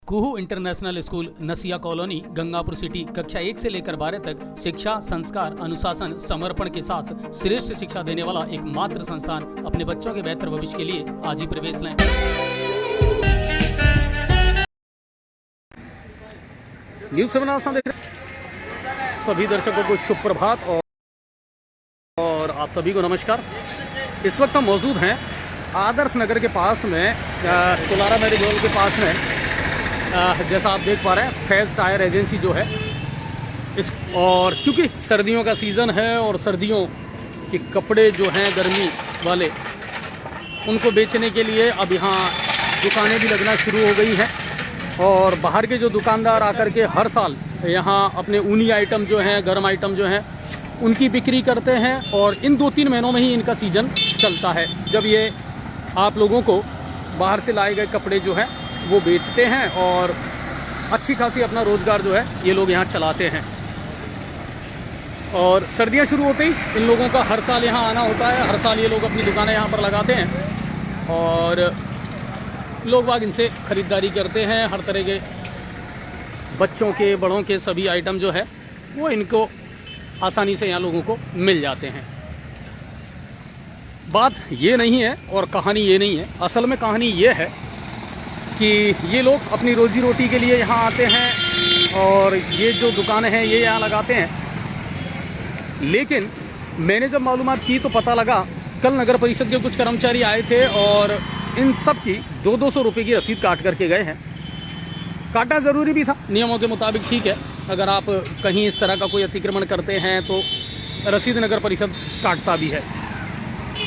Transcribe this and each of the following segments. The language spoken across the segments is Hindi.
कुहू इंटरनेशनल स्कूल नसिया कॉलोनी गंगापुर सिटी कक्षा 1 से लेकर 12 तक शिक्षा, संस्कार, अनुशासन, समर्पण के साथ श्रेष्ठ शिक्षा देने वाला एकमात्र संस्थान। अपने बच्चों के बेहतर भविष्य के लिए आज ही प्रवेश लें। न्यूज़ 7 आस्था देख रहे सभी दर्शकों को शुभ प्रभात और आप सभी को नमस्कार। इस वक्त हम मौजूद हैं आदर्श नगर के पास में, तुलारा मैरिज हॉल के पास में। जैसा आप देख पा रहे हैं फैज़ टायर एजेंसी जो है इस, और क्योंकि सर्दियों का सीज़न है और सर्दियों के कपड़े जो हैं गर्मी वाले उनको बेचने के लिए अब यहाँ दुकानें भी लगना शुरू हो गई हैं। और बाहर के जो दुकानदार आकर के हर साल यहाँ अपने ऊनी आइटम जो हैं, गर्म आइटम जो हैं, उनकी बिक्री करते हैं। और इन 2-3 महीनों में ही इनका सीज़न चलता है, जब ये आप लोगों को बाहर से लाए गए कपड़े जो हैं वो बेचते हैं और अच्छी खासी अपना रोज़गार जो है ये लोग यहाँ चलाते हैं। और सर्दियाँ शुरू होते ही इन लोगों का हर साल यहाँ आना होता है। हर साल ये लोग अपनी दुकानें यहाँ पर लगाते हैं और लोग बाग इनसे ख़रीदारी करते हैं। हर तरह के बच्चों के, बड़ों के सभी आइटम जो है वो इनको आसानी से यहाँ लोगों को मिल जाते हैं। बात ये नहीं है और कहानी ये नहीं है, असल में कहानी ये है कि ये लोग अपनी रोजी रोटी के लिए यहाँ आते हैं और ये जो दुकानें हैं ये यहाँ लगाते हैं। लेकिन मैंने जब मालूमात की तो पता लगा कल नगर परिषद के कुछ कर्मचारी आए थे और इन सब की 200 रुपये की रसीद काट करके गए हैं। काटना ज़रूरी भी था, नियमों के मुताबिक ठीक है। अगर आप कहीं इस तरह का कोई अतिक्रमण करते हैं तो रसीद नगर परिषद काटता भी है।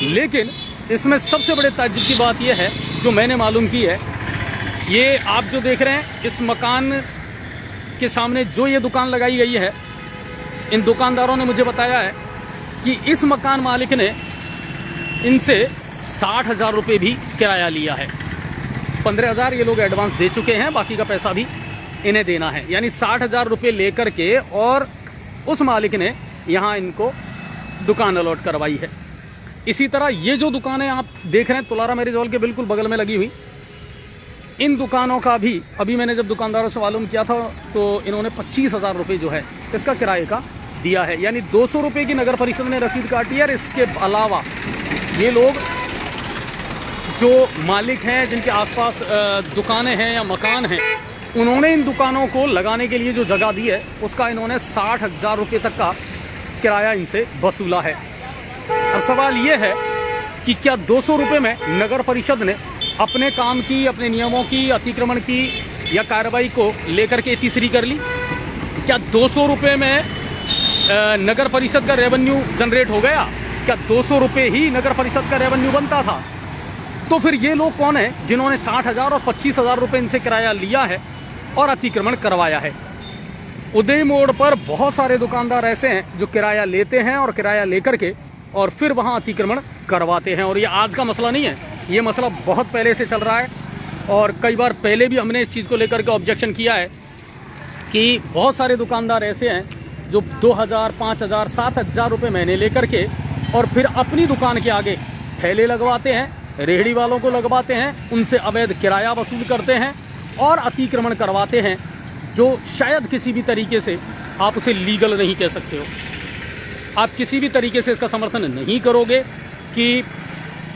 लेकिन इसमें सबसे बड़े ताज्जुब की बात यह है जो मैंने मालूम की है, ये आप जो देख रहे हैं इस मकान के सामने जो ये दुकान लगाई गई है, इन दुकानदारों ने मुझे बताया है कि इस मकान मालिक ने इनसे 60,000 रुपये भी किराया लिया है। 15,000 ये लोग एडवांस दे चुके हैं, बाकी का पैसा भी इन्हें देना है। यानी 60,000 रुपये लेकर के और उस मालिक ने यहाँ इनको दुकान अलॉट करवाई है। इसी तरह ये जो दुकानें आप देख रहे हैं तुलारा मैरिज हॉल के बिल्कुल बगल में लगी हुई, इन दुकानों का भी अभी मैंने जब दुकानदारों से मालूम किया था तो इन्होंने 25,000 रुपये जो है इसका किराए का दिया है। यानी 200 रुपये की नगर परिषद ने रसीद काटी है। और इसके अलावा ये लोग जो मालिक हैं, जिनके आसपास दुकानें हैं या मकान हैं, उन्होंने इन दुकानों को लगाने के लिए जो जगह दी है उसका इन्होंने 60,000 रुपये तक का किराया इनसे वसूला है। अब सवाल ये है कि क्या 200 रुपये में नगर परिषद ने अपने काम की, अपने नियमों की, अतिक्रमण की या कार्रवाई को लेकर के तीसरी कर ली? क्या 200 रुपये में नगर परिषद का रेवेन्यू जनरेट हो गया? क्या 200 रुपये ही नगर परिषद का रेवेन्यू बनता था? तो फिर ये लोग कौन है जिन्होंने 60,000 और 25,000 रुपये इनसे किराया लिया है और अतिक्रमण करवाया है? उदय मोड़ पर बहुत सारे दुकानदार ऐसे हैं जो किराया लेते हैं और किराया लेकर के और फिर वहाँ अतिक्रमण करवाते हैं। और ये आज का मसला नहीं है, ये मसला बहुत पहले से चल रहा है। और कई बार पहले भी हमने इस चीज़ को लेकर के ऑब्जेक्शन किया है कि बहुत सारे दुकानदार ऐसे हैं जो 2,000, 5,000, 7,000 रुपये महीने लेकर के और फिर अपनी दुकान के आगे ठेले लगवाते हैं, रेहड़ी वालों को लगवाते हैं, उनसे अवैध किराया वसूल करते हैं और अतिक्रमण करवाते हैं, जो शायद किसी भी तरीके से आप उसे लीगल नहीं कह सकते हो। आप किसी भी तरीके से इसका समर्थन नहीं करोगे कि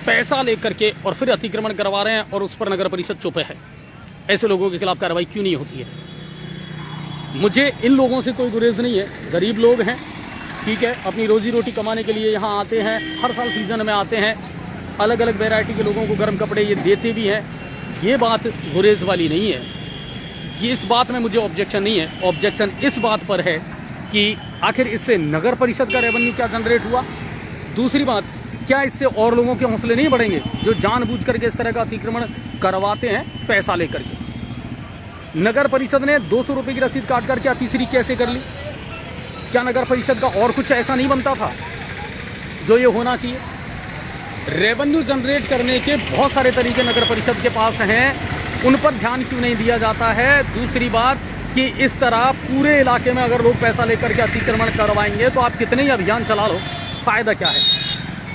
पैसा लेकर के और फिर अतिक्रमण करवा रहे हैं और उस पर नगर परिषद चुप है। ऐसे लोगों के खिलाफ कार्रवाई क्यों नहीं होती है? मुझे इन लोगों से कोई गुरेज नहीं है, गरीब लोग हैं, ठीक है, अपनी रोजी रोटी कमाने के लिए यहाँ आते हैं, हर साल सीज़न में आते हैं, अलग अलग वैरायटी के लोगों को गर्म कपड़े ये देते भी हैं। ये बात गुरेज वाली नहीं है, ये इस बात में मुझे ऑब्जेक्शन नहीं है। ऑब्जेक्शन इस बात पर है कि आखिर इससे नगर परिषद का रेवेन्यू क्या जनरेट हुआ? दूसरी बात, क्या इससे और लोगों के हौसले नहीं बढ़ेंगे जो जानबूझ करके इस तरह का अतिक्रमण करवाते हैं पैसा लेकर के? नगर परिषद ने 200 रुपये की रसीद काट कर क्या तीसरी कैसे कर ली? क्या नगर परिषद का और कुछ ऐसा नहीं बनता था जो ये होना चाहिए? रेवेन्यू जनरेट करने के बहुत सारे तरीके नगर परिषद के पास हैं, उन पर ध्यान क्यों नहीं दिया जाता है? दूसरी बात कि इस तरह पूरे इलाके में अगर लोग पैसा लेकर के अतिक्रमण करवाएंगे तो आप कितने ही अभियान चला लो, फ़ायदा क्या है?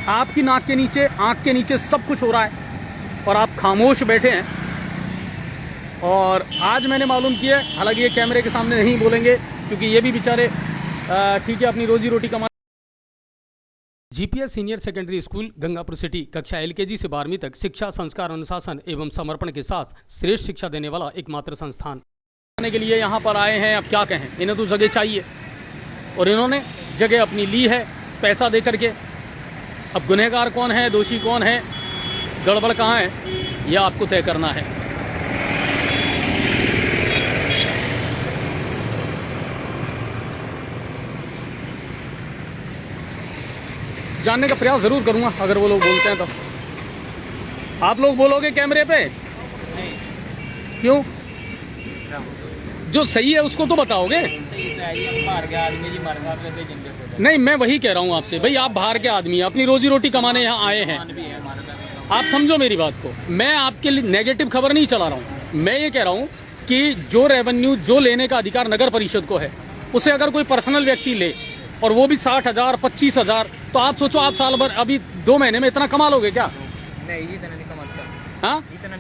आपकी नाक के नीचे, आँख के नीचे सब कुछ हो रहा है और आप खामोश बैठे हैं। और आज मैंने मालूम किया है, हालांकि ये कैमरे के सामने नहीं बोलेंगे क्योंकि ये भी बेचारे ठीक है अपनी रोजी रोटी कमा। GPS senior secondary school Gangapur city कक्षा एलकेजी से 12वीं तक शिक्षा, संस्कार, अनुशासन एवं समर्पण के साथ श्रेष्ठ शिक्षा देने वाला एकमात्र संस्थान आने के लिए यहाँ पर आए हैं। अब क्या कहें, इन्हें तो जगह चाहिए और इन्होंने जगह अपनी ली है पैसा दे करके। अब गुनहगार कौन है, दोषी कौन है, गड़बड़ कहाँ है, यह आपको तय करना है। जानने का प्रयास जरूर करूंगा अगर वो लोग बोलते हैं तो। आप लोग बोलोगे कैमरे पे? नहीं। क्यों? जो सही है उसको तो बताओगे। नहीं, मैं वही कह रहा हूँ आपसे, भाई आप बाहर के आदमी हैं, अपनी रोजी रोटी कमाने यहाँ आए हैं। आप समझो मेरी बात को, मैं आपके लिए नेगेटिव खबर नहीं चला रहा हूँ। मैं ये कह रहा हूँ कि जो रेवेन्यू जो लेने का अधिकार नगर परिषद को है, उसे अगर कोई पर्सनल व्यक्ति ले और वो भी 60,000 25,000, तो आप सोचो आप साल भर अभी 2 महीने में इतना कमा लोगे क्या? नहीं, इतना नहीं कमाते। हाँ, इतना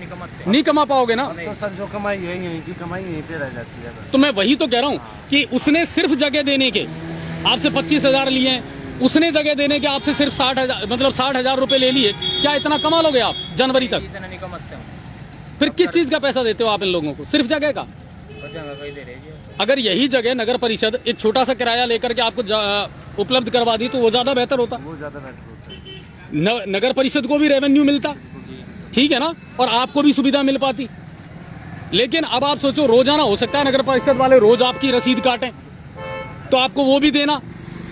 नहीं कमा पाओगे ना। तो सर जो कमाई है यहीं की कमाई यहीं पे रह जाती है बस। तो मैं वही तो कह रहा हूँ कि उसने सिर्फ जगह देने के आपसे 25,000 लिए हैं, उसने जगह देने के आपसे सिर्फ 60,000 मतलब 60,000 रुपए ले लिए। क्या इतना कमा लोगे आप जनवरी तक? इतना नहीं कमाते हम। फिर किस चीज का पैसा देते हो आप इन लोगों को? सिर्फ जगह का। अगर यही जगह नगर परिषद एक छोटा सा किराया लेकर के आपको उपलब्ध करवा दी तो वो ज्यादा बेहतर होता। वो ज्यादा बेहतर होता है। नगर परिषद को भी रेवेन्यू मिलता, ठीक है ना, और आपको भी सुविधा मिल पाती। लेकिन अब आप सोचो, रोजाना हो सकता है नगर परिषद वाले रोज आपकी रसीद काटें, तो आपको वो भी देना,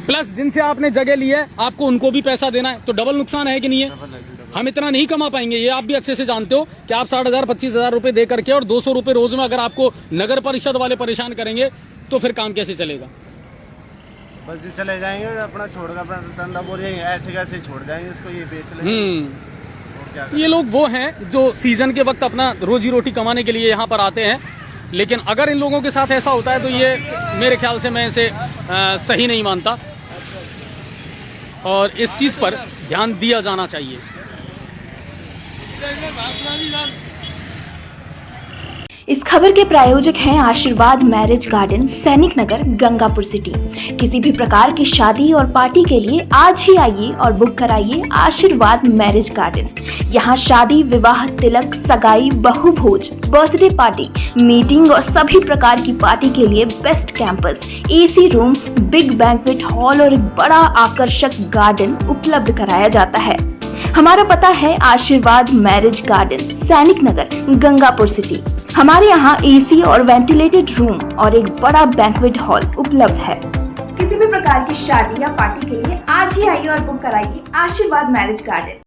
प्लस जिनसे आपने जगह ली है आपको उनको भी पैसा देना है, तो डबल नुकसान है कि नहीं है? हम इतना नहीं कमा पाएंगे, ये आप भी अच्छे से जानते हो कि आप 60,000 25,000 रुपए दे करके और 200 रुपए रोज में अगर आपको नगर परिषद वाले परेशान करेंगे तो फिर काम कैसे चलेगा? बस जी चले जाएंगे अपना छोड़कर अपना धंधा बोल जाएंगे, ऐसे कैसे छोड़ जाएंगे इसको, ये बेच लेंगे। और क्या करें? ये लोग वो हैं जो सीजन के वक्त अपना रोजी रोटी कमाने के लिए यहाँ पर आते हैं, लेकिन अगर इन लोगों के साथ ऐसा होता है तो ये मेरे ख्याल से मैं इसे सही नहीं मानता और इस चीज पर ध्यान दिया जाना चाहिए। इस खबर के प्रायोजक हैं आशीर्वाद मैरिज गार्डन, सैनिक नगर, गंगापुर सिटी। किसी भी प्रकार की शादी और पार्टी के लिए आज ही आइए और बुक कराइए आशीर्वाद मैरिज गार्डन। यहाँ शादी, विवाह, तिलक, सगाई, बहु भोज, बर्थडे पार्टी, मीटिंग और सभी प्रकार की पार्टी के लिए best campus, AC room, big banquet hall और एक बड़ा आकर्षक गार्डन उपलब्ध कराया जाता है। हमारा पता है आशीर्वाद मैरिज गार्डन, सैनिक नगर, गंगापुर सिटी। हमारे यहाँ एसी और वेंटिलेटेड रूम और एक बड़ा बैंक्वेट हॉल उपलब्ध है। किसी भी प्रकार की शादी या पार्टी के लिए आज ही आइए और बुक कराइए आशीर्वाद मैरिज गार्डन।